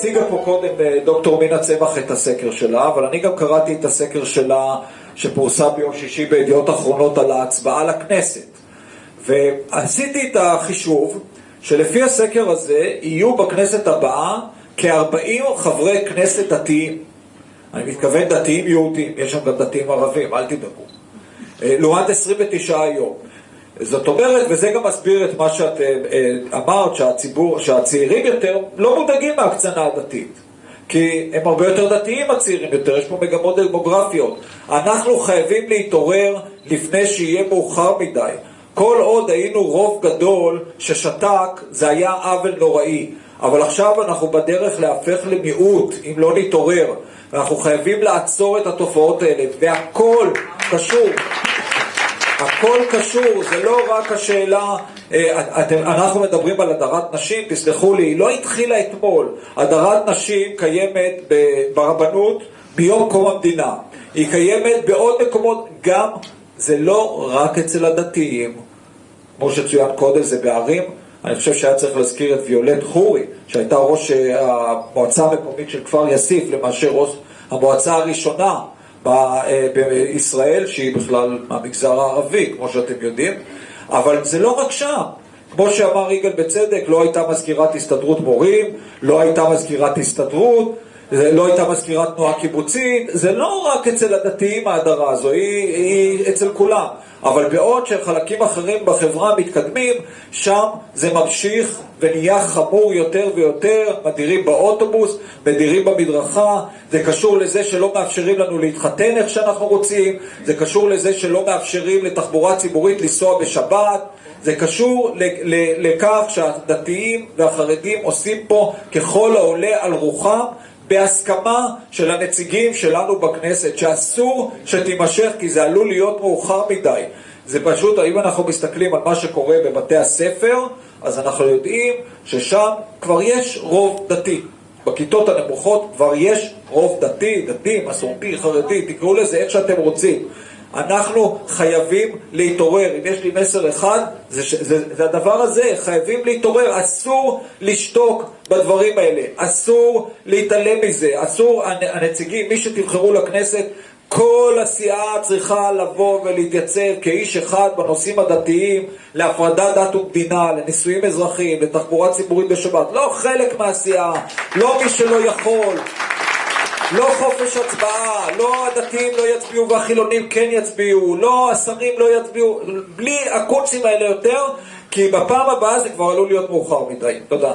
הציגה פה קודם דוקטור מינה צמח את הסקר שלה, אבל אני גם קראתי את הסקר שלה שפורסם ביום שישי בידיעות אחרונות על ההצבעה לכנסת. ועשיתי את החישוב שלפי הסקר הזה יהיו בכנסת הבאה כ-40 חברי כנסת דתיים. אני מתכוון דתיים יהודים, יש שם גם דתיים ערבים, אל תדאגו. לעומת 29 היום. זאת אומרת, וזה גם מסביר את מה שאת אמרת, שהצעירים יותר לא מודאגים מהקצנה הדתית. כי הם הרבה יותר דתיים הצעירים יותר, יש פה מגמות דמוגרפיות. אנחנו חייבים להתעורר לפני שיהיה מאוחר מדי. כל עוד היינו רוב גדול ששתק, זה היה עוול נוראי. אבל עכשיו אנחנו בדרך להפך למיעוט, אם לא נתעורר. ואנחנו חייבים לעצור את התופעות האלה, והכל קשור. הכל קשור, זה לא רק השאלה, אנחנו מדברים על הדרת נשים, תסלחו לי, היא לא התחילה אתמול. הדרת נשים קיימת ברבנות ביום קום המדינה. היא קיימת בעוד מקומות, גם זה לא רק אצל הדתיים. כמו שצוין קודם, זה בערים. אני חושב שהיה צריך להזכיר את ויולט חורי, שהייתה ראש המועצה המקומית של כפר יסיף, למעשה ראש המועצה הראשונה בישראל, שהיא בכלל מהמגזר הערבי, כמו שאתם יודעים. אבל זה לא רק שם. כמו שאמר יגאל בצדק, לא הייתה מזכירת הסתדרות מורים, לא הייתה מזכירת הסתדרות, לא הייתה מזכירת תנועה קיבוצית. זה לא רק אצל הדתיים ההדרה הזו, היא אצל כולם. אבל בעוד שחלקים אחרים בחברה מתקדמים, שם זה ממשיך ונהיה חמור יותר ויותר. מדירים באוטובוס, מדירים במדרכה. זה קשור לזה שלא מאפשרים לנו להתחתן איך שאנחנו רוצים. זה קשור לזה שלא מאפשרים לתחבורה ציבורית לנסוע בשבת. זה קשור לכך שהדתיים והחרדים עושים פה ככל העולה על רוחם, בהסכמה של הנציגים שלנו בכנסת, שאסור שתימשך, כי זה עלול להיות מאוחר מדי. זה פשוט, אם אנחנו מסתכלים על מה שקורה בבתי הספר, אז אנחנו יודעים ששם כבר יש רוב דתי. בכיתות הנמוכות כבר יש רוב דתי, מסורתי, חרדי, תקראו לזה איך שאתם רוצים. אנחנו חייבים להתעורר. אם יש לי מסר אחד, זה הדבר הזה, חייבים להתעורר. אסור לשתוק בדברים האלה, אסור להתעלם מזה, אסור, הנציגים, מי שתבחרו לכנסת, כל הסיעה צריכה לבוא ולהתייצב כאיש אחד בנושאים הדתיים, להפרדת דת ומדינה, לנישואים אזרחיים, לתחבורה ציבורית בשבת. לא חלק מהסיעה, לא מי שלא יכול, לא חופש הצבעה, לא הדתיים לא יצביעו והחילונים כן יצביעו, לא השרים לא יצביעו, בלי הקוצים האלה יותר, כי בפעם הבאה זה כבר עלול להיות מאוחר מדי. תודה.